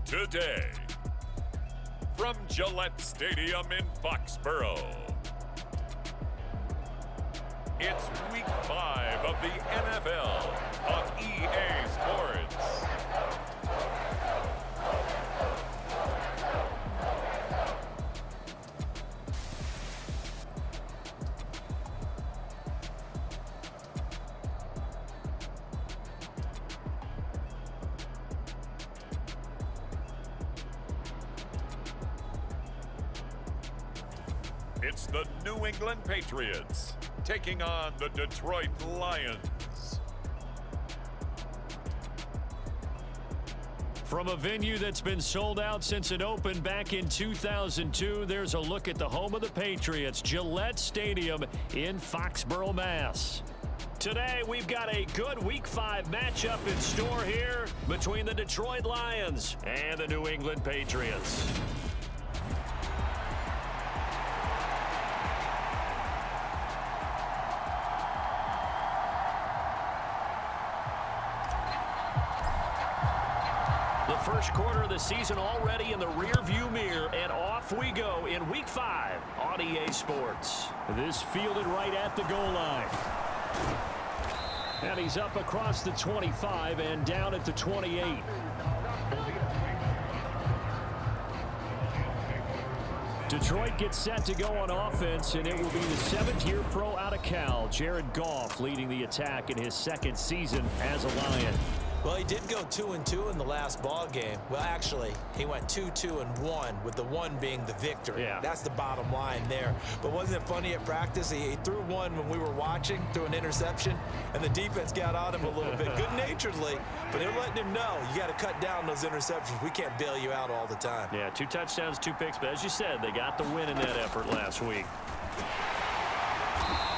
today. From Gillette Stadium in Foxborough, it's Week 5 of the NFL on EA Sports. It's the New England Patriots taking on the Detroit Lions. From a venue that's been sold out since it opened back in 2002, there's a look at the home of the Patriots, Gillette Stadium in Foxborough, Mass. Today, we've got a good Week 5 matchup in store here between the Detroit Lions and the New England Patriots. First quarter of the season already in the rear-view mirror, and off we go in Week 5 on EA Sports. This fielded right at the goal line. And he's up across the 25 and down at the 28. Detroit gets set to go on offense, and it will be the 7th-year pro out of Cal, Jared Goff, leading the attack in his second season as a Lion. Well, he did go 2-2 in the last ball game. Well, actually, he went 2-2-1, with the one being the victory. Yeah. That's the bottom line there. But wasn't it funny at practice? He threw one when we were watching, threw an interception, and the defense got on him a little bit, good-naturedly. But they're letting him know, you got to cut down those interceptions. We can't bail you out all the time. Yeah, 2 touchdowns, 2 picks. But as you said, they got the win in that effort last week.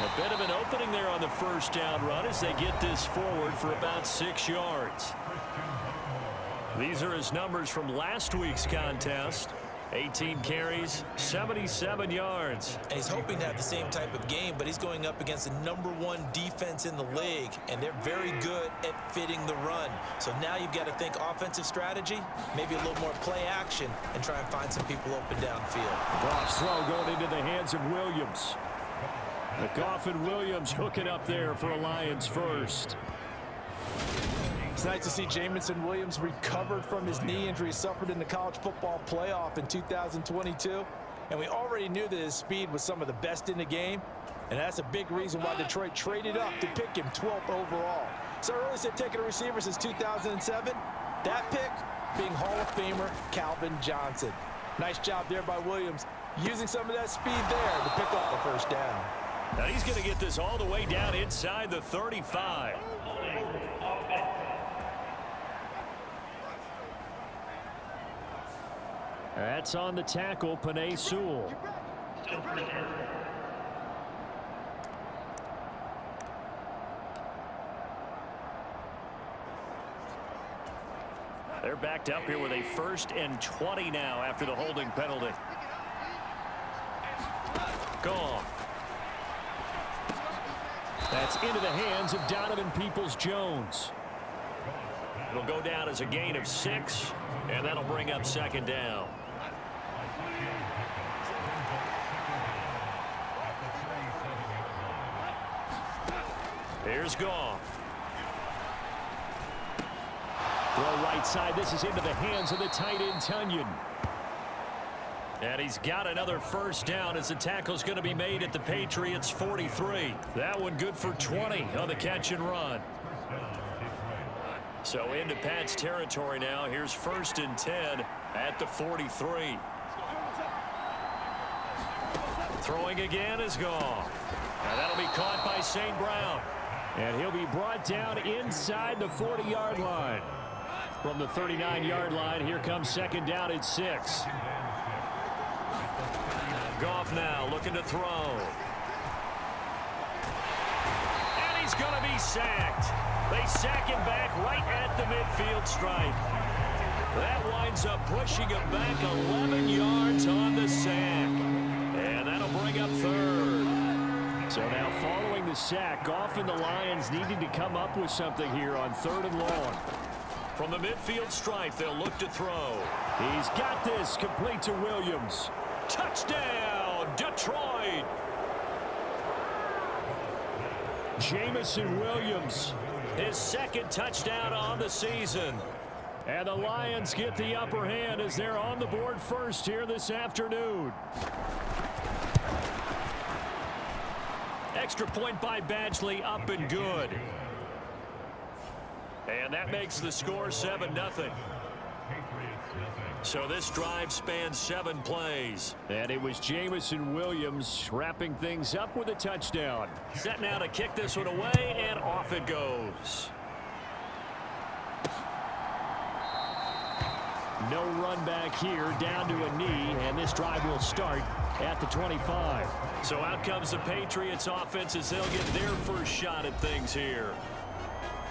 A bit of an opening there on the first down run as they get this forward for about 6 yards. These are his numbers from last week's contest. 18 carries, 77 yards. And he's hoping to have the same type of game, but he's going up against the #1 defense in the league, and they're very good at fitting the run. So now you've got to think offensive strategy, maybe a little more play action, and try and find some people open downfield. Goff's throw going into the hands of Williams. Goff and Williams hooking up there for a Lions first. It's nice to see Jamison Williams recovered from his knee injury suffered in the college football playoff in 2022. And we already knew that his speed was some of the best in the game. And that's a big reason why Detroit traded up to pick him 12th overall. So early said taking a receiver since 2007. That pick being Hall of Famer Calvin Johnson. Nice job there by Williams, using some of that speed there to pick up the first down. Now he's going to get this all the way down inside the 35. That's on the tackle, Penei Sewell. They're backed up here with a 1st and 20 now after the holding penalty. Gone. That's into the hands of Donovan Peoples-Jones. It'll go down as a gain of 6, and that'll bring up 2nd down. Here's Goff. Throw right side. This is into the hands of the tight end, Tunyon. And he's got another 1st down as the tackle's going to be made at the Patriots' 43. That one good for 20 on the catch and run. So into Pat's territory now. Here's 1st and 10 at the 43. Throwing again is Goff. And that'll be caught by St. Brown. And he'll be brought down inside the 40-yard line. From the 39-yard line, here comes 2nd down at 6. Goff now looking to throw. And he's going to be sacked. They sack him back right at the midfield stripe. That winds up pushing him back 11 yards on the sack. And that'll bring up 3rd. So now following the sack, Goff and the Lions needing to come up with something here on 3rd and long. From the midfield stripe, they'll look to throw. He's got this, complete to Williams. Touchdown, Detroit! Jamison Williams, his second touchdown on the season. And the Lions get the upper hand as they're on the board first here this afternoon. Extra point by Badgley, up and good. And that makes the score 7-0. So this drive spans 7 plays. And it was Jamison Williams wrapping things up with a touchdown. Set now to kick this one away, and off it goes. No run back here, down to a knee, and this drive will start at the 25. So out comes the Patriots offense as they'll get their first shot at things here.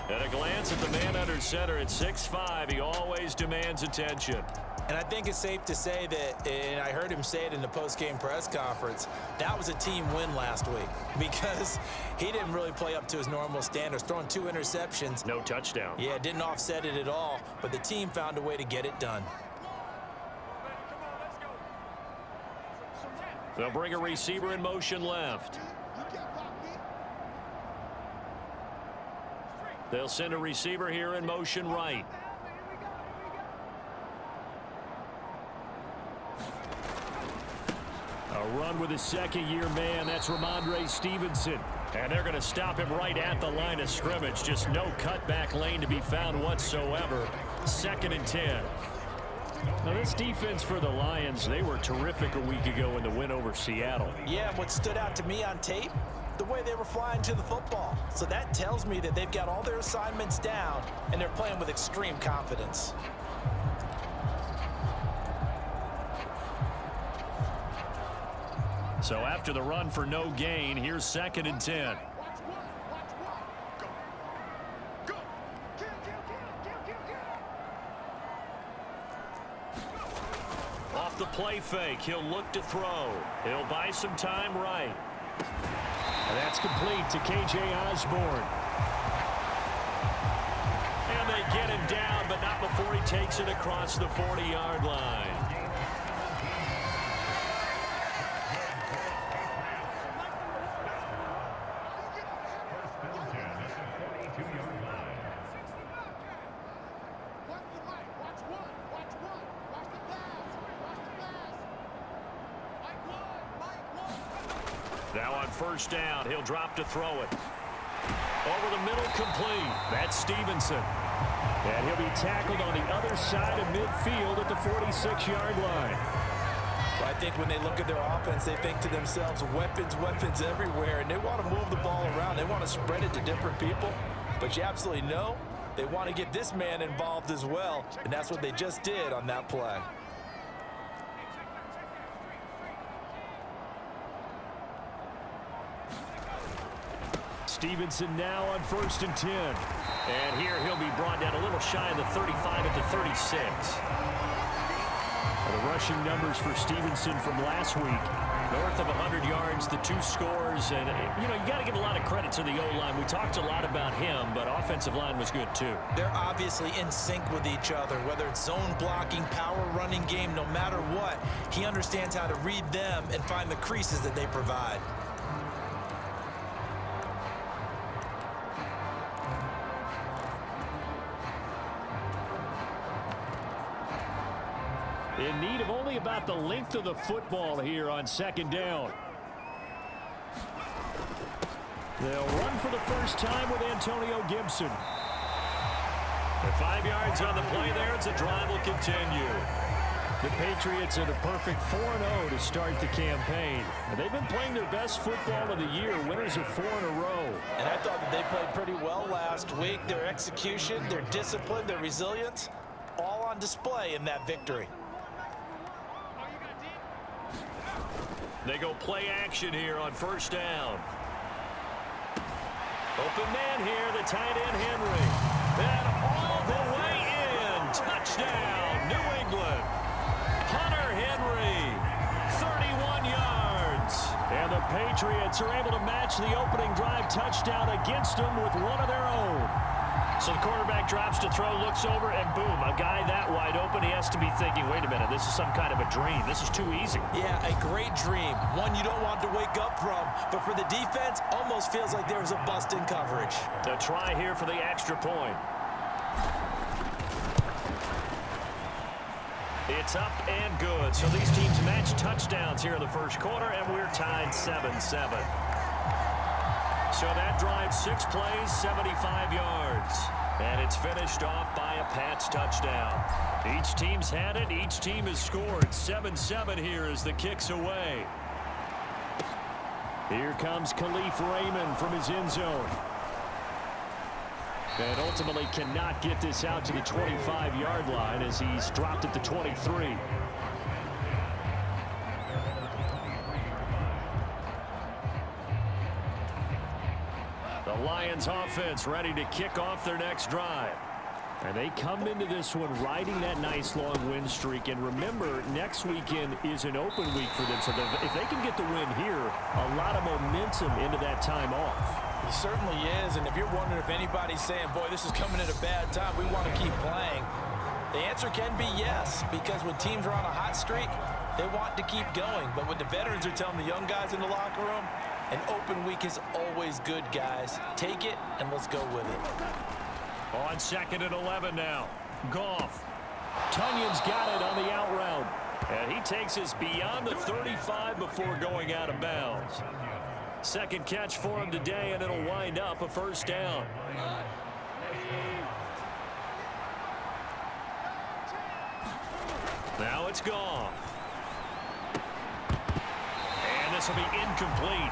At a glance at the man under center at 6'5", he always demands attention. And I think it's safe to say that, and I heard him say it in the post-game press conference, that was a team win last week because he didn't really play up to his normal standards, throwing 2 interceptions. No touchdown. Yeah, didn't offset it at all, but the team found a way to get it done. They'll bring a receiver in motion left. They'll send a receiver here in motion right. A run with a second-year man. That's Ramondre Stevenson. And they're going to stop him right at the line of scrimmage. Just no cutback lane to be found whatsoever. 2nd and 10. Now, this defense for the Lions, they were terrific a week ago in the win over Seattle. Yeah, what stood out to me on tape, the way they were flying to the football. So that tells me that they've got all their assignments down, and they're playing with extreme confidence. So after the run for no gain, here's 2nd and 10. Off the play fake, he'll look to throw. He'll buy some time right. And that's complete to K.J. Osborne. And they get him down, but not before he takes it across the 40-yard line. Now on first down, he'll drop to throw it. Over the middle, complete. That's Stevenson. And he'll be tackled on the other side of midfield at the 46-yard line. Well, I think when they look at their offense, they think to themselves, weapons, weapons everywhere, and they want to move the ball around. They want to spread it to different people. But you absolutely know they want to get this man involved as well, and that's what they just did on that play. Stevenson now on 1st and 10. And here he'll be brought down a little shy of the 35 at the 36. The rushing numbers for Stevenson from last week, north of 100 yards, the 2 scores. And, you know, you got to give a lot of credit to the O-line. We talked a lot about him, but offensive line was good too. They're obviously in sync with each other, whether it's zone blocking, power running game, no matter what. He understands how to read them and find the creases that they provide. In need of only about the length of the football here on 2nd down. They'll run for the first time with Antonio Gibson. The 5 yards on the play there as the drive will continue. The Patriots are the perfect 4-0 to start the campaign. And they've been playing their best football of the year. Winners of 4 in a row. And I thought that they played pretty well last week. Their execution, their discipline, their resilience, all on display in that victory. They go play action here on first down. Open man here, the tight end Henry. And all the way in. Touchdown, New England. Hunter Henry, 31 yards. And the Patriots are able to match the opening drive touchdown against them with one of their own. So the quarterback drops to throw, looks over, and boom, a guy that wide open. He has to be thinking, wait a minute, this is some kind of a dream. This is too easy. Yeah, a great dream. One you don't want to wake up from. But for the defense, almost feels like there was a bust in coverage. The try here for the extra point. It's up and good. So these teams match touchdowns here in the first quarter, and we're tied 7-7. So that drive, 6 plays, 75 yards. And it's finished off by a Pats touchdown. Each team's had it. Each team has scored. 7-7 here as the kick's away. Here comes Khalif Raymond from his end zone. And ultimately cannot get this out to the 25-yard line as he's dropped at the 23. The Lions offense ready to kick off their next drive. And they come into this one riding that nice long win streak. And remember, next weekend is an open week for them. So if they can get the win here, a lot of momentum into that time off. He certainly is. And if you're wondering if anybody's saying, boy, this is coming at a bad time, we want to keep playing, the answer can be yes. Because when teams are on a hot streak, they want to keep going. But what the veterans are telling the young guys in the locker room, an open week is always good, guys. Take it, and let's go with it. On 2nd and 11 now. Goff. Tunyon's got it on the out route. And he takes us beyond the 35 before going out of bounds. Second catch for him today, and it'll wind up a first down. Now it's Goff. And this will be incomplete.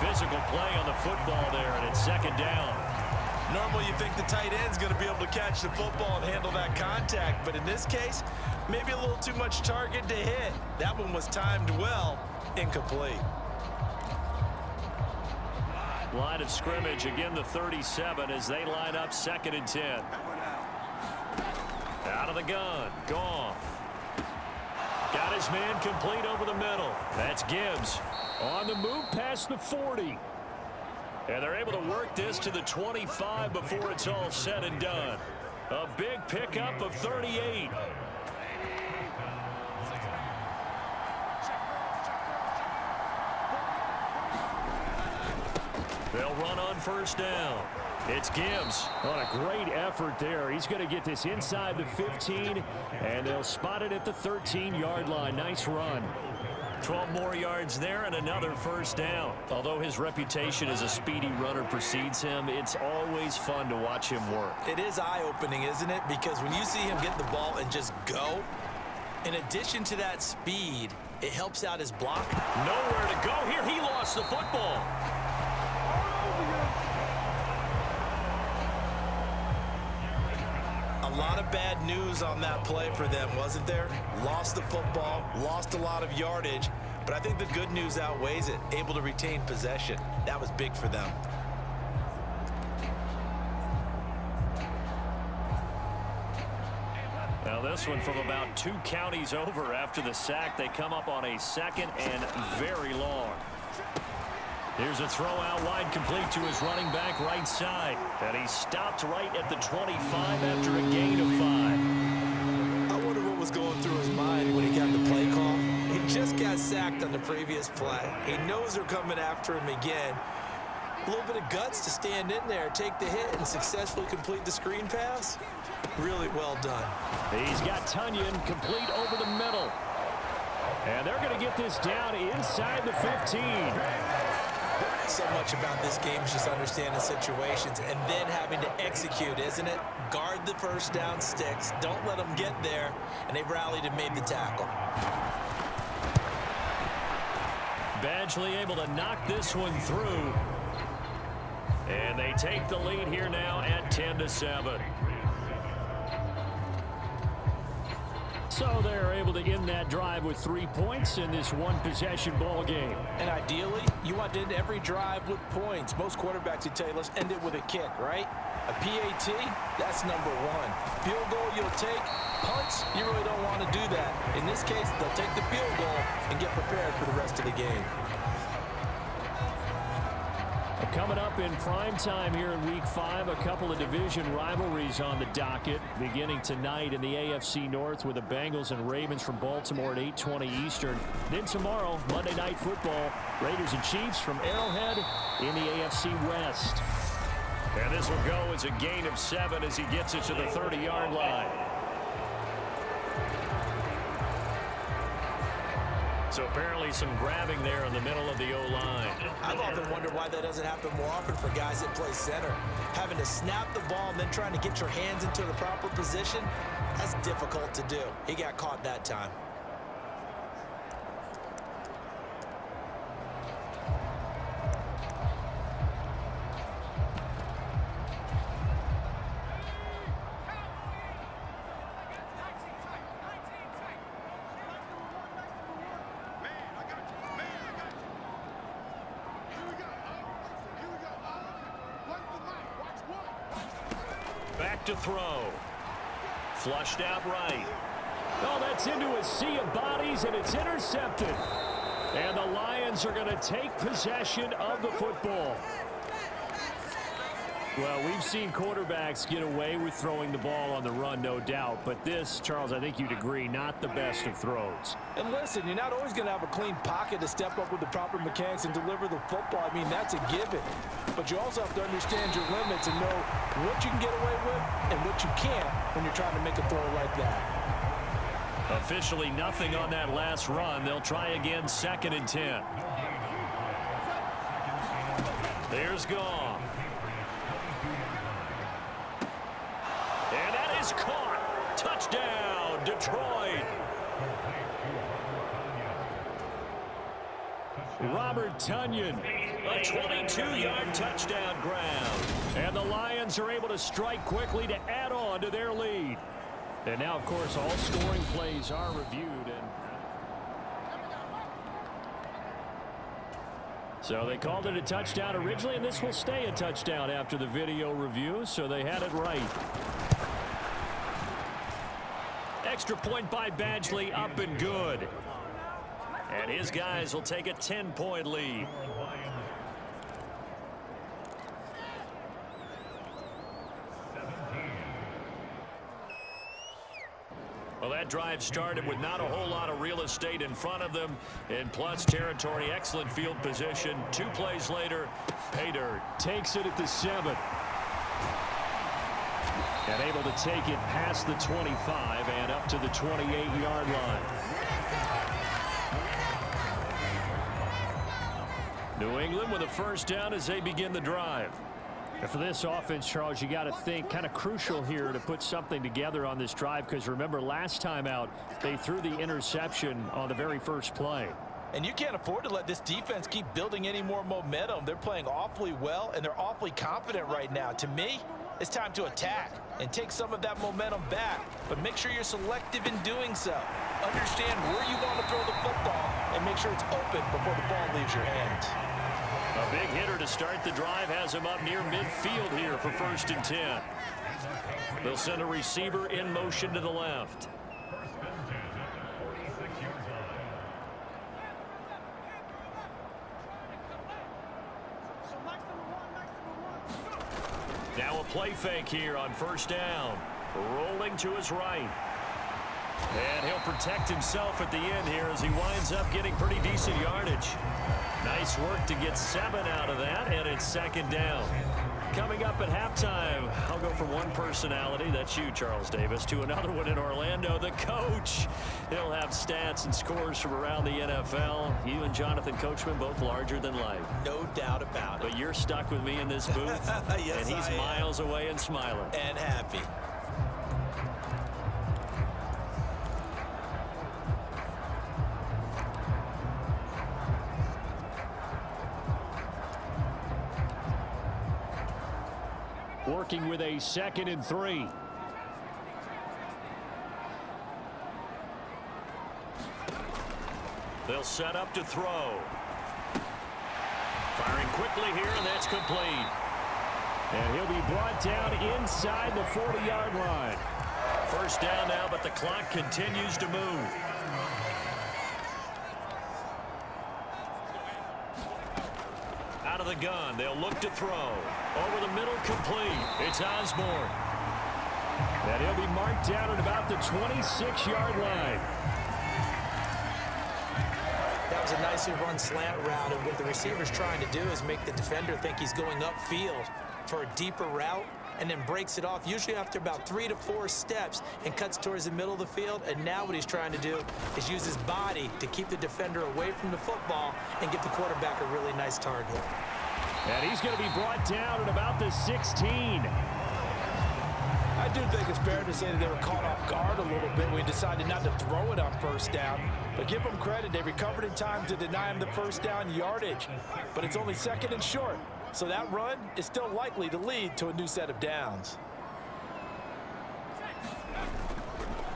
Physical play on the football there, and it's second down. Normally you think the tight end's going to be able to catch the football and handle that contact, but in this case, maybe a little too much target to hit. That one was timed well, incomplete. Line of scrimmage, again the 37 as they line up 2nd and 10. Out of the gun, Goff. Got his man complete over the middle. That's Gibbs. On the move past the 40. And they're able to work this to the 25 before it's all said and done. A big pickup of 38. They'll run on first down. It's Gibbs on a great effort there. He's going to get this inside the 15, and they'll spot it at the 13-yard line. Nice run. 12 more yards there and another first down. Although his reputation as a speedy runner precedes him, it's always fun to watch him work. It is eye-opening, isn't it? Because when you see him get the ball and just go, in addition to that speed, it helps out his block. Nowhere to go here. He lost the football. A lot of bad news on that play for them, wasn't there? Lost the football, lost a lot of yardage, but I think the good news outweighs it. Able to retain possession. That was big for them. Now this one from about 2 counties over after the sack. They come up on a 2nd and very long. Here's a throw out wide, complete to his running back right side. And he stopped right at the 25 after a gain of 5. I wonder what was going through his mind when he got the play call. He just got sacked on the previous play. He knows they're coming after him again. A little bit of guts to stand in there, take the hit, and successfully complete the screen pass. Really well done. He's got Tunyon complete over the middle. And they're going to get this down inside the 15. So much about this game is just understanding situations and then having to execute, isn't it? Guard the first down sticks. Don't let them get there. And they rallied and made the tackle. Badgley able to knock this one through. And they take the lead here now at 10-7. So they're able to end that drive with 3 points in this one-possession ball game. And ideally, you want to end every drive with points. Most quarterbacks would tell you, let's end it with a kick, right? A PAT, that's number 1. Field goal you'll take. Punts, you really don't want to do that. In this case, they'll take the field goal and get prepared for the rest of the game. Coming up in prime time here in Week 5, a couple of division rivalries on the docket, beginning tonight in the AFC North with the Bengals and Ravens from Baltimore at 8:20 Eastern. Then tomorrow, Monday Night Football, Raiders and Chiefs from Arrowhead in the AFC West. And this will go as a gain of 7 as he gets it to the 30-yard line. So apparently some grabbing there in the middle of the O-line. I've often wondered why that doesn't happen more often for guys that play center. Having to snap the ball and then trying to get your hands into the proper position, that's difficult to do. He got caught that time. Back to throw. Flushed out right. Oh, that's into a sea of bodies, and it's intercepted. And the Lions are going to take possession of the football. Well, we've seen quarterbacks get away with throwing the ball on the run, no doubt. But this, Charles, I think you'd agree, not the best of throws. And listen, you're not always going to have a clean pocket to step up with the proper mechanics and deliver the football. I mean, that's a given. But you also have to understand your limits and know what you can get away with and what you can't when you're trying to make a throw like that. Officially nothing on that last run. They'll try again, 2nd and 10. There's Goff. And that is caught. Touchdown, Detroit. Robert Tonyan, a 22-yard touchdown grab. And the Lions are able to strike quickly to add on to their lead. And now, of course, all scoring plays are reviewed. And so they called it a touchdown originally, and this will stay a touchdown after the video review, so they had it right. Extra point by Badgley, up and good. And his guys will take a 10-point lead. Well, that drive started with not a whole lot of real estate in front of them. In plus territory, excellent field position. 2 plays later, Pater takes it at the 7. And able to take it past the 25 and up to the 28-yard line. New England with a first down as they begin the drive. And for this offense, Charles, you got to think kind of crucial here to put something together on this drive, because remember last time out they threw the interception on the very first play. And you can't afford to let this defense keep building any more momentum. They're playing awfully well, and they're awfully confident right now. To me, it's time to attack and take some of that momentum back, but make sure you're selective in doing so. Understand where you want to throw the football and make sure it's open before the ball leaves your hands. A big hitter to start the drive has him up near midfield here for 1st and 10. They'll send a receiver in motion to the left. Now a play fake here on 1st down. Rolling to his right. And he'll protect himself at the end here as he winds up getting pretty decent yardage. Nice work to get 7 out of that, and it's 2nd down. Coming up at halftime, I'll go from one personality, that's you, Charles Davis, to another one in Orlando, the coach. He'll have stats and scores from around the NFL. You and Jonathan Coachman both larger than life. No doubt about it. But you're stuck with me in this booth, yes, and he's miles away and smiling. And happy. Working with a 2nd and 3. They'll set up to throw. Firing quickly here, and that's complete. And he'll be brought down inside the 40-yard line. 1st down now, but the clock continues to move. Out of the gun. They'll look to throw. Over the middle, complete. It's Osborne. And he'll be marked down at about the 26-yard line. That was a nicely run slant route, and what the receiver's trying to do is make the defender think he's going upfield for a deeper route, and then breaks it off, usually after about 3 to 4 steps, and cuts towards the middle of the field. And now what he's trying to do is use his body to keep the defender away from the football and give the quarterback a really nice target. And he's going to be brought down at about the 16. I do think it's fair to say that they were caught off guard a little bit when we decided not to throw it on first down. But give them credit, they recovered in time to deny him the first down yardage. But it's only second and short, so that run is still likely to lead to a new set of downs.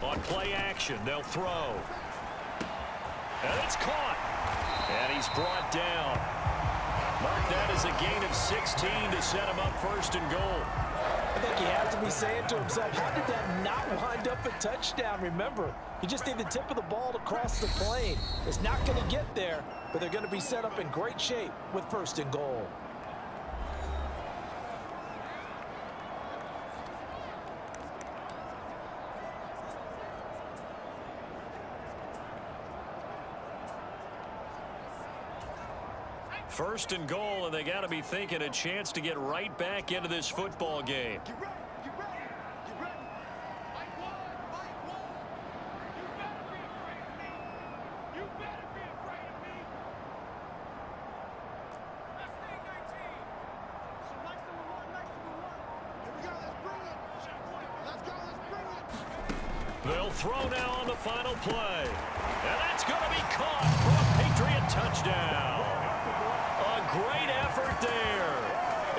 On play action, they'll throw. And it's caught. And he's brought down. Mark that as a gain of 16 to set him up first and goal. I think he has to be saying to himself, how did that not wind up a touchdown? Remember, you just need the tip of the ball to cross the plane. It's not going to get there, but they're going to be set up in great shape with first and goal. First and goal, and they got to be thinking a chance to get right back into this football game. They'll throw now on the final play. And that's going to be caught for a Patriot touchdown. A great effort there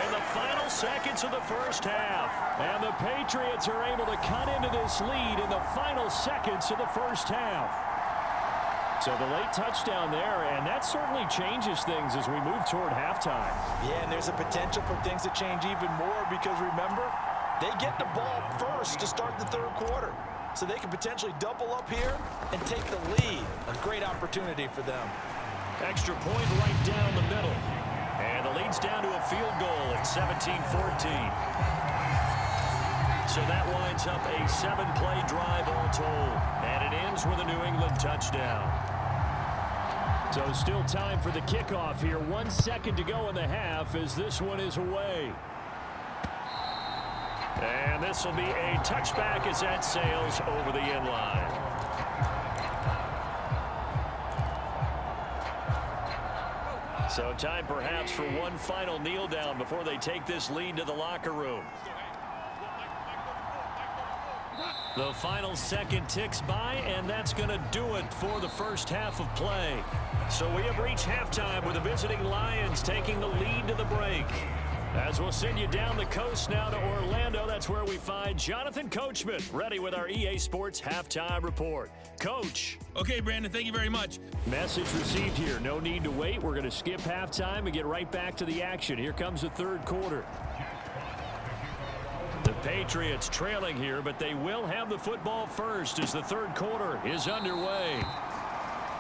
in the final seconds of the first half. And the Patriots are able to cut into this lead in the final seconds of the first half. So the late touchdown there, and that certainly changes things as we move toward halftime. Yeah, and there's a potential for things to change even more because, remember, they get the ball first to start the third quarter. So they can potentially double up here and take the lead. A great opportunity for them. Extra point right down the middle. And the lead's down to a field goal at 17-14. So that winds up a 7-play drive all told. And it ends with a New England touchdown. So still time for the kickoff here. 1 second to go in the half as this one is away. And this will be a touchback as that sails over the end line. So time perhaps for one final kneel down before they take this lead to the locker room. The final second ticks by, and that's going to do it for the first half of play. So we have reached halftime with the visiting Lions taking the lead to the break. As we'll send you down the coast now to Orlando, that's where we find Jonathan Coachman, ready with our EA Sports Halftime Report. Coach. Okay, Brandon, thank you very much. Message received here. No need to wait. We're going to skip halftime and get right back to the action. Here comes the third quarter. The Patriots trailing here, but they will have the football first as the third quarter is underway.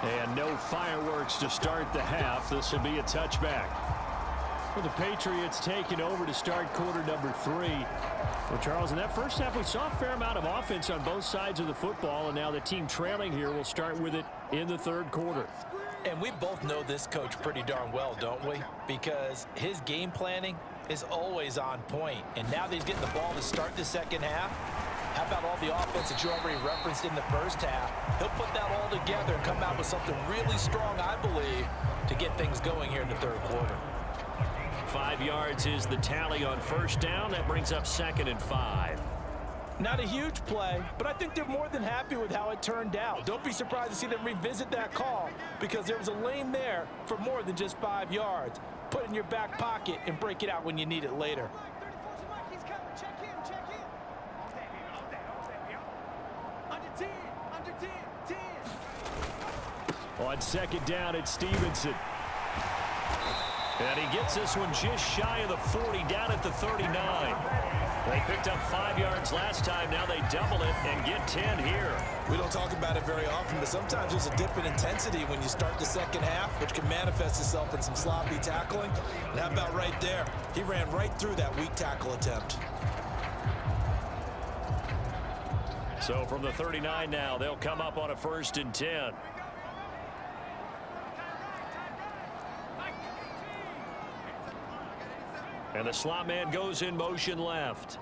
And no fireworks to start the half. This will be a touchback. Well, the Patriots taking over to start quarter number 3. Well, Charles, in that first half, we saw a fair amount of offense on both sides of the football, and now the team trailing here will start with it in the third quarter. And we both know this coach pretty darn well, don't we? Because his game planning is always on point. And now that he's getting the ball to start the second half, how about all the offense that you already referenced in the first half? He'll put that all together and come out with something really strong, I believe, to get things going here in the third quarter. 5 yards is the tally on first down. That brings up 2nd and 5. Not a huge play, but I think they're more than happy with how it turned out. Don't be surprised to see them revisit that call because there was a lane there for more than just 5 yards. Put it in your back pocket and break it out when you need it later. On second down, it's Stevenson. And he gets this one just shy of the 40, down at the 39. They picked up 5 yards last time. Now they double it and get 10 here. We don't talk about it very often, but sometimes there's a dip in intensity when you start the second half, which can manifest itself in some sloppy tackling. And how about right there? He ran right through that weak tackle attempt. So from the 39 now, they'll come up on a 1st and 10. And the slot man goes in motion left.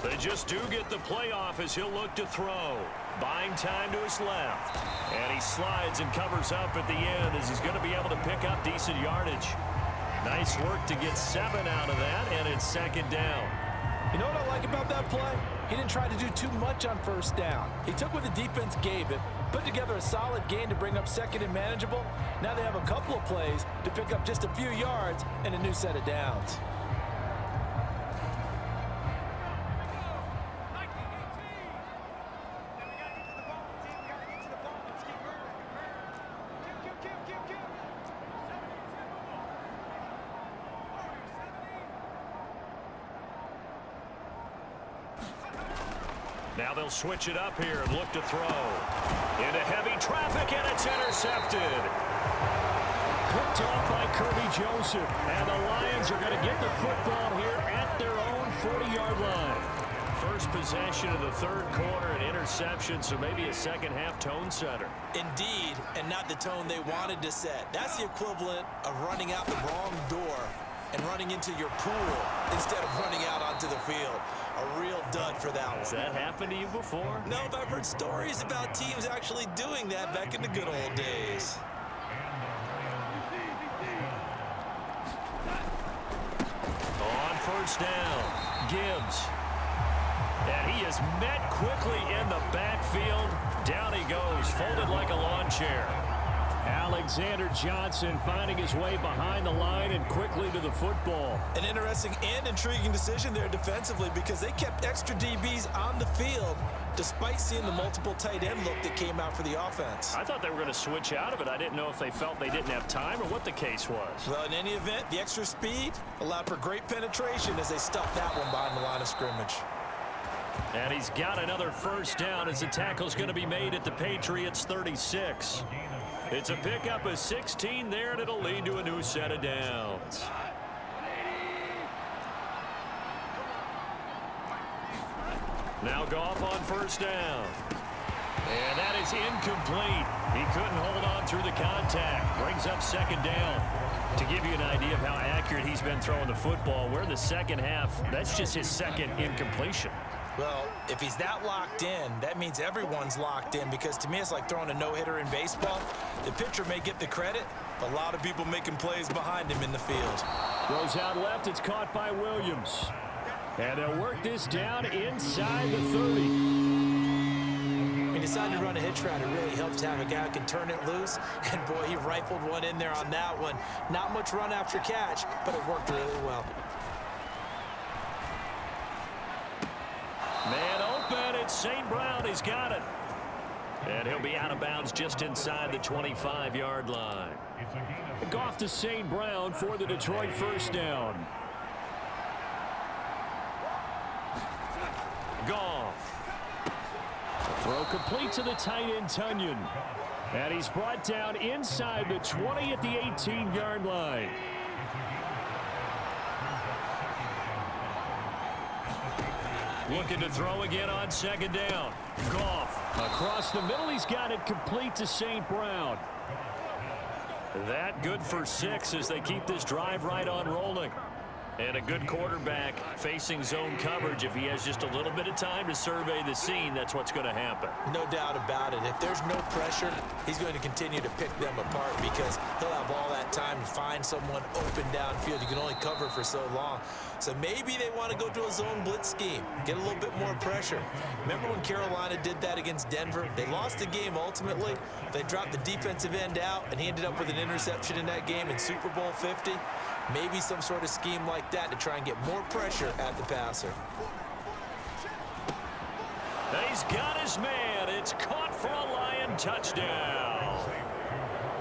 They just do get the playoff as he'll look to throw. Buying time to his left. And he slides and covers up at the end as he's going to be able to pick up decent yardage. Nice work to get 7 out of that, and it's 2nd down. You know what I like about that play? He didn't try to do too much on 1st down. He took what the defense gave him, put together a solid gain to bring up 2nd and manageable. Now they have a couple of plays to pick up just a few yards and a new set of downs. Now they'll switch it up here and look to throw. Into heavy traffic, and it's intercepted. Picked off by Kirby Joseph. And the Lions are going to get the football here at their own 40-yard line. First possession of the 3rd quarter, an interception, so maybe a second-half tone setter. Indeed, and not the tone they wanted to set. That's the equivalent of running out the wrong door and running into your pool instead of running out onto the field. A real dud for that one. Has that happened to you before? No, but I've heard stories about teams actually doing that back in the good old days. On 1st down, Gibbs. And he is met quickly in the backfield. Down he goes, folded like a lawn chair. Alexander Johnson finding his way behind the line and quickly to the football. An interesting and intriguing decision there defensively because they kept extra DBs on the field despite seeing the multiple tight end look that came out for the offense. I thought they were going to switch out of it. I didn't know if they felt they didn't have time or what the case was. Well, in any event, the extra speed allowed for great penetration as they stuffed that one behind the line of scrimmage. And he's got another 1st down as the tackle's going to be made at the Patriots 36. It's a pickup of 16 there, and it'll lead to a new set of downs. Now Goff on 1st down. And that is incomplete. He couldn't hold on through the contact. Brings up 2nd down. To give you an idea of how accurate he's been throwing the football, we're in the second half. That's just his 2nd incompletion. Well, if he's that locked in, that means everyone's locked in because to me it's like throwing a no-hitter in baseball. The pitcher may get the credit, but a lot of people making plays behind him in the field. Goes out left. It's caught by Williams. And they'll work this down inside the 30. He decided to run a hitch route. It really helps to have a guy who can turn it loose. And, boy, he rifled one in there on that one. Not much run after catch, but it worked really well. Man open, it's St. Brown. He's got it. And he'll be out of bounds just inside the 25-yard line. Goff to St. Brown for the Detroit 1st down. Goff. Throw complete to the tight end, Tunyon. And he's brought down inside the 20 at the 18-yard line. Looking to throw again on 2nd down. Goff across the middle. He's got it complete to St. Brown. That good for 6 as they keep this drive right on rolling. And a good quarterback facing zone coverage. If he has just a little bit of time to survey the scene, that's what's going to happen. No doubt about it. If there's no pressure, he's going to continue to pick them apart because he'll have all that time to find someone open downfield. You can only cover for so long. So maybe they want to go to a zone blitz scheme, get a little bit more pressure. Remember when Carolina did that against Denver? They lost the game ultimately. They dropped the defensive end out, and he ended up with an interception in that game in Super Bowl 50. Maybe some sort of scheme like that to try and get more pressure at the passer. He's got his man. It's caught for a Lion touchdown.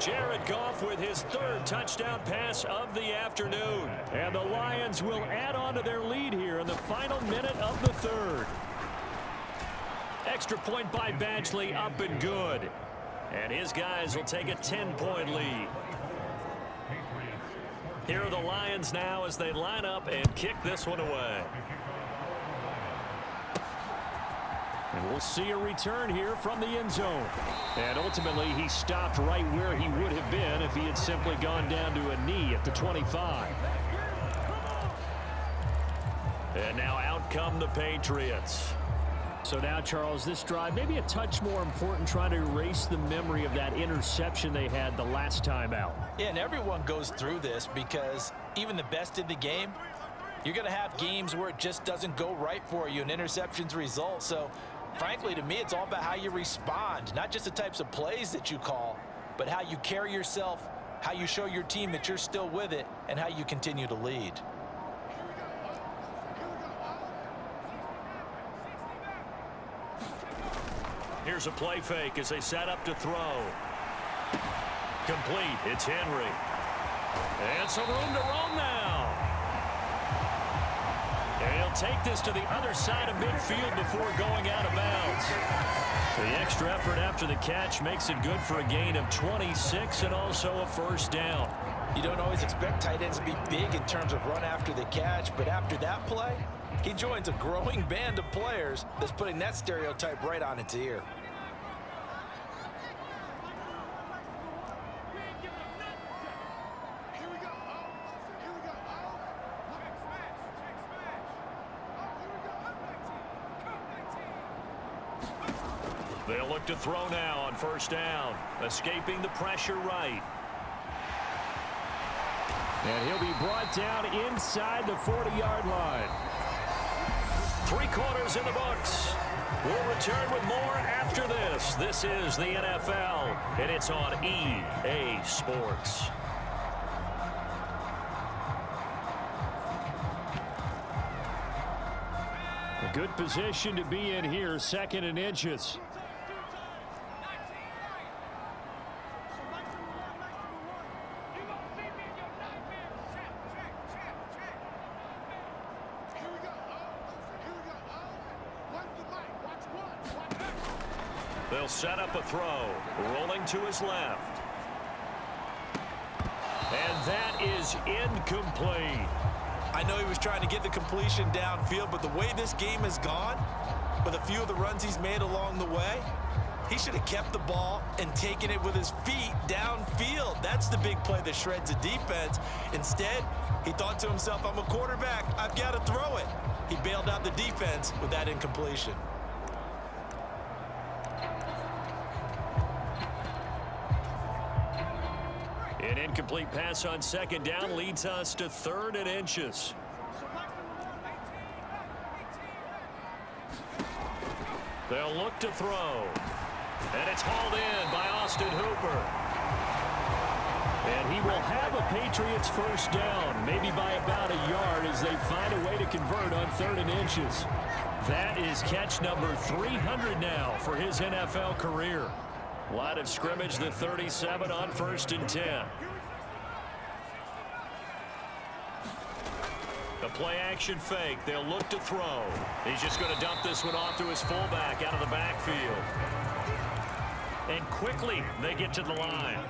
Jared Goff with his third touchdown pass of the afternoon. And the Lions will add on to their lead here in the final minute of the third. Extra point by Badgley, up and good. And his guys will take a 10-point lead. Here are the Lions now as they line up and kick this one away. And we'll see a return here from the end zone. And ultimately, he stopped right where he would have been if he had simply gone down to a knee at the 25. And now out come the Patriots. So now, Charles, this drive maybe a touch more important, trying to erase the memory of that interception they had the last time out. Yeah, and everyone goes through this because even the best in the game, you're going to have games where it just doesn't go right for you, and interceptions result. So, frankly, to me, it's all about how you respond, not just the types of plays that you call, but how you carry yourself, how you show your team that you're still with it, and how you continue to lead. Here's a play fake as they set up to throw. Complete. It's Henry. And some room to roam now. And he'll take this to the other side of midfield before going out of bounds. The extra effort after the catch makes it good for a gain of 26 and also a first down. You don't always expect tight ends to be big in terms of run after the catch, but after that play, he joins a growing band of players that's putting that stereotype right on its ear. They'll look to throw now on first down, escaping the pressure right. And he'll be brought down inside the 40-yard line. 3 quarters in the books. We'll return with more after this. This is the NFL, and it's on EA Sports. A good position to be in here, 2nd and inches. They'll set up a throw, rolling to his left. And that is incomplete. I know he was trying to get the completion downfield, but the way this game has gone, with a few of the runs he's made along the way, he should have kept the ball and taken it with his feet downfield. That's the big play that shreds a defense. Instead, he thought to himself, I'm a quarterback, I've got to throw it. He bailed out the defense with that incompletion. An incomplete pass on 2nd down leads us to 3rd and inches. They'll look to throw. And it's hauled in by Austin Hooper. And he will have a Patriots first down, maybe by about a yard as they find a way to convert on 3rd and inches. That is catch number 300 now for his NFL career. Line of scrimmage, the 37 on 1st and 10. The play action fake. They'll look to throw. He's just going to dump this one off to his fullback out of the backfield. And quickly they get to the line.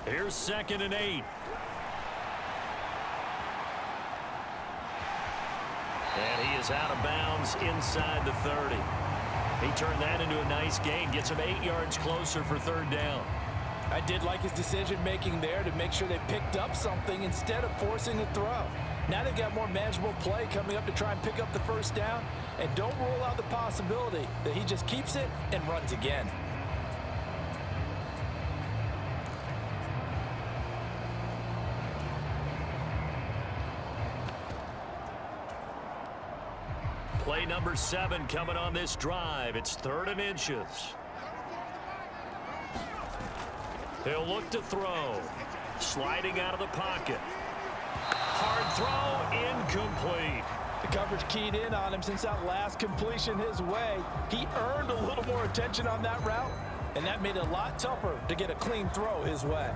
Here's 2nd and 8. And he is out of bounds inside the 30. He turned that into a nice gain, gets him 8 yards closer for 3rd down. I did like his decision-making there to make sure they picked up something instead of forcing a throw. Now they've got more manageable play coming up to try and pick up the first down, and don't rule out the possibility that he just keeps it and runs again. Play number 7 coming on this drive. It's 3rd and inches. They'll look to throw. Sliding out of the pocket. hard throw, incomplete. The coverage keyed in on him since that last completion his way. He earned a little more attention on that route, and that made it a lot tougher to get a clean throw his way.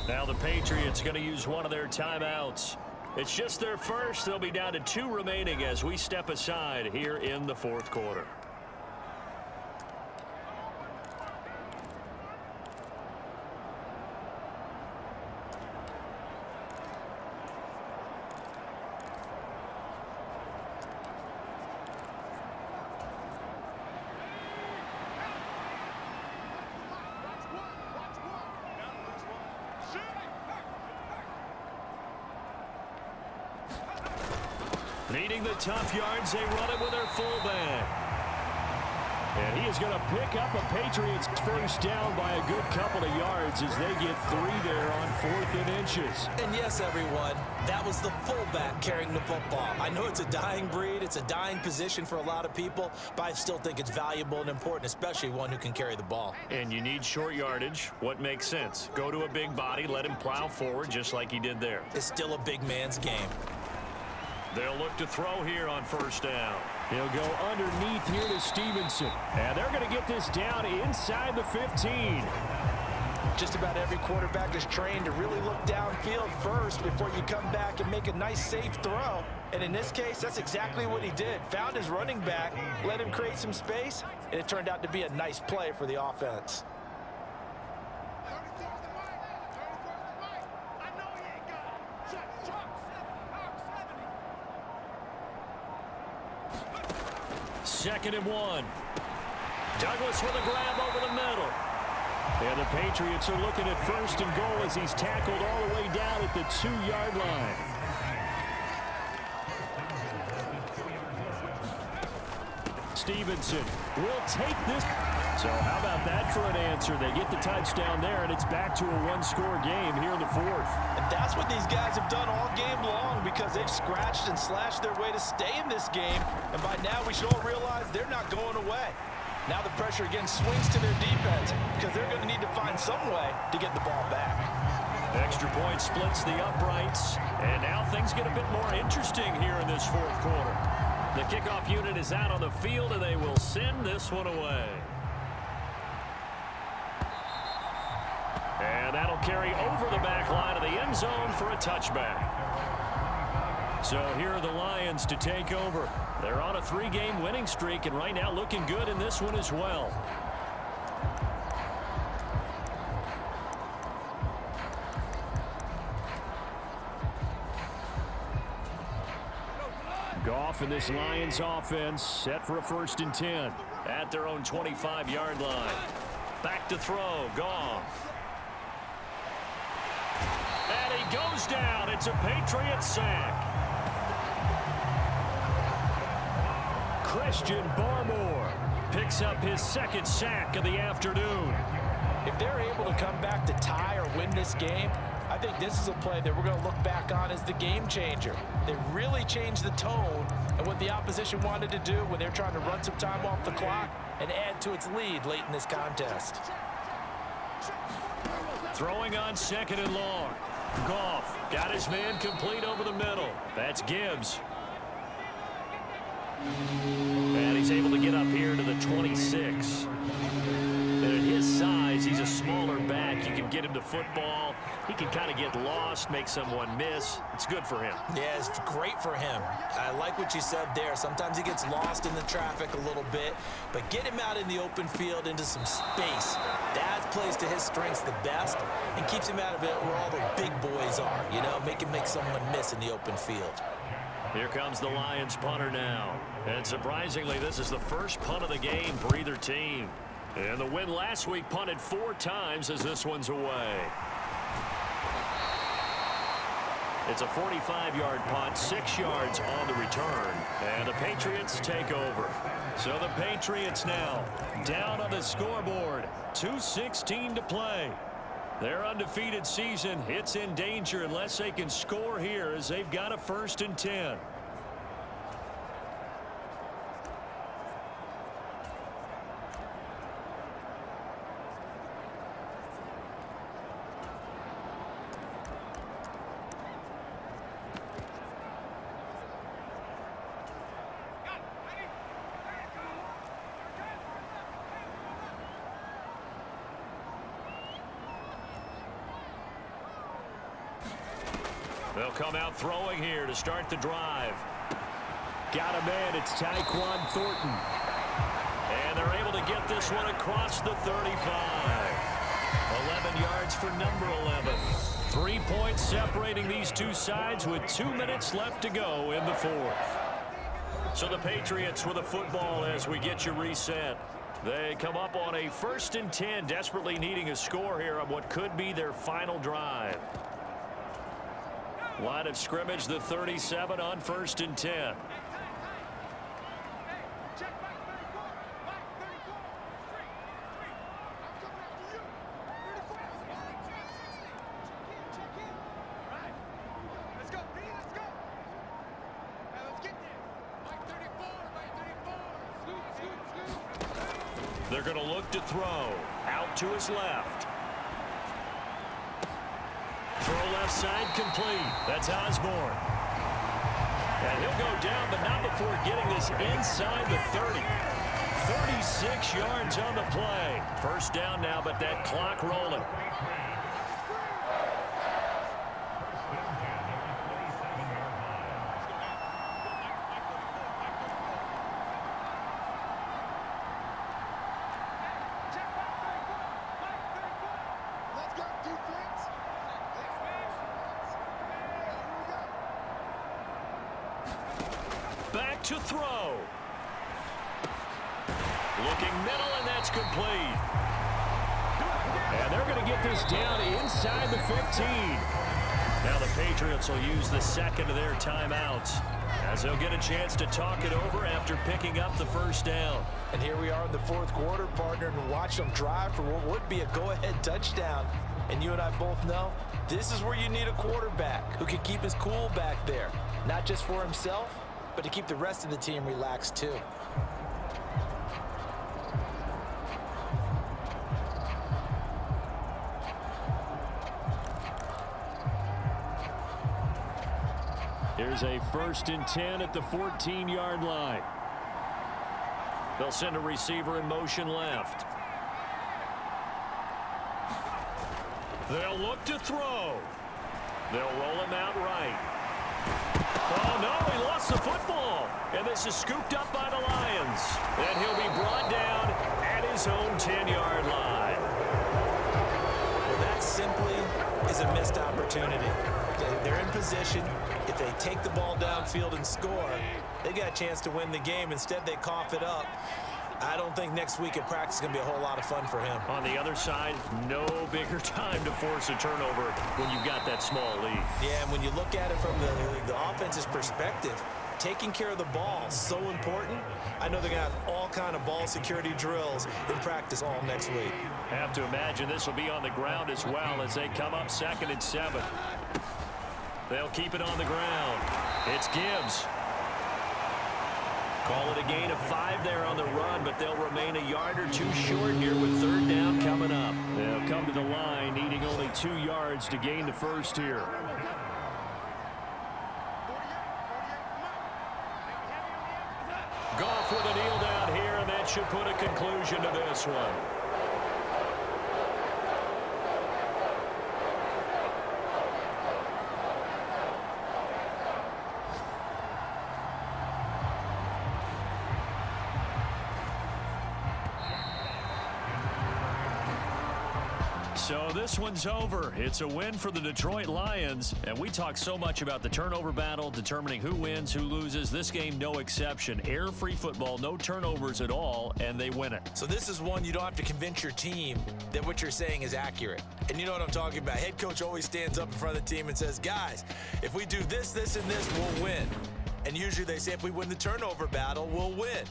Now the Patriots going to use one of their timeouts. It's just their first. They'll be down to 2 remaining as we step aside here in the fourth quarter. Needing the tough yards, they run it with their fullback. And he is going to pick up a Patriots first down by a good couple of yards as they get 3 there on 4th and inches. And yes, everyone, that was the fullback carrying the football. I know it's a dying breed, it's a dying position for a lot of people, but I still think it's valuable and important, especially one who can carry the ball. And you need short yardage. What makes sense? Go to a big body, let him plow forward just like he did there. It's still a big man's game. They'll look to throw here on first down. He'll go underneath here to Stevenson. And they're going to get this down inside the 15. Just about every quarterback is trained to really look downfield first before you come back and make a nice, safe throw. And in this case, that's exactly what he did. Found his running back, let him create some space, and it turned out to be a nice play for the offense. Second and 1. Douglas with a grab over the middle. And the Patriots are looking at first and goal as he's tackled all the way down at the 2-yard line. Stevenson will take this. So how about that for an answer? They get the touchdown there, and it's back to a 1-score game here in the 4th. And that's what these guys have done all game long because they've scratched and slashed their way to stay in this game. And by now we should all realize they're not going away. Now the pressure again swings to their defense because they're going to need to find some way to get the ball back. Extra point splits the uprights, and now things get a bit more interesting here in this 4th quarter. The kickoff unit is out on the field, and they will send this one away. And that'll carry over the back line of the end zone for a touchback. So here are the Lions to take over. They're on a 3-game winning streak, and right now looking good in this one as well. Goff and this Lions offense set for a 1st and 10 at their own 25-yard line. Back to throw, Goff. And he goes down. It's a Patriot sack. Christian Barmore picks up his 2nd sack of the afternoon. If they're able to come back to tie or win this game, I think this is a play that we're going to look back on as the game changer. They really changed the tone and what the opposition wanted to do when they're trying to run some time off the clock and add to its lead late in this contest. Throwing on 2nd and long. Goff got his man complete over the middle. That's Gibbs. And he's able to get up here to the 26. And at his size, he's a smaller back. You can get him to football. He can kind of get lost, make someone miss. It's good for him. Yeah, it's great for him. I like what you said there. Sometimes he gets lost in the traffic a little bit, but get him out in the open field into some space. That plays to his strengths the best and keeps him out of it where all the big boys are, you know, make someone miss in the open field. Here comes the Lions punter now. And surprisingly, this is the first punt of the game for either team. And the win last week punted 4 times as this one's away. It's a 45-yard punt, 6 yards on the return. And the Patriots take over. So the Patriots now down on the scoreboard. 2:16 to play. Their undefeated season, it's in danger unless they can score here as they've got a 1st and 10. They'll come out throwing here to start the drive. Got a man. It's Tyquan Thornton. And they're able to get this one across the 35. 11 yards for number 11. 3 points separating these two sides with 2 minutes left to go in the 4th. So the Patriots with a football as we get you reset. They come up on a 1st and 10, desperately needing a score here on what could be their final drive. Line of scrimmage, the 37 on 1st and 10. They're going to look to throw. Out to his left. Throw left side complete. That's Osborne. And he'll go down, but not before getting this inside the 30. 36 yards on the play. 1st down now, but that clock rolling. Back to throw. Looking middle, and that's complete. And they're going to get this down inside the 15. Now the Patriots will use the 2nd of their timeouts as they'll get a chance to talk it over after picking up the 1st down. And here we are in the 4th quarter, partner, and watch them drive for what would be a go-ahead touchdown. And you and I both know this is where you need a quarterback who can keep his cool back there, not just for himself, but to keep the rest of the team relaxed too. Here's a 1st and 10 at the 14-yard line. They'll send a receiver in motion left. They'll look to throw. They'll roll him out right. Oh, no, he lost the football. And this is scooped up by the Lions. And he'll be brought down at his own 10-yard line. Well, that simply is a missed opportunity. They're in position. If they take the ball downfield and score, they got a chance to win the game. Instead, they cough it up. I don't think next week at practice is going to be a whole lot of fun for him. On the other side, no bigger time to force a turnover when you've got that small lead. Yeah, and when you look at it from the offense's perspective, taking care of the ball is so important. I know they're going to have all kind of ball security drills in practice all next week. Have to imagine this will be on the ground as well as they come up 2nd and 7. They'll keep it on the ground. It's Gibbs. Call it a gain of 5 there on the run, but they'll remain a yard or 2 short here with 3rd down coming up. They'll come to the line needing only 2 yards to gain the 1st here. Goff with a kneel down here, and that should put a conclusion to this one. So this one's over. It's a win for the Detroit Lions. And we talk so much about the turnover battle, determining who wins, who loses. This game, no exception. Air-free football, no turnovers at all, and they win it. So this is one you don't have to convince your team that what you're saying is accurate. And you know what I'm talking about. Head coach always stands up in front of the team and says, guys, if we do this, this, and this, we'll win. And usually they say if we win the turnover battle, we'll win.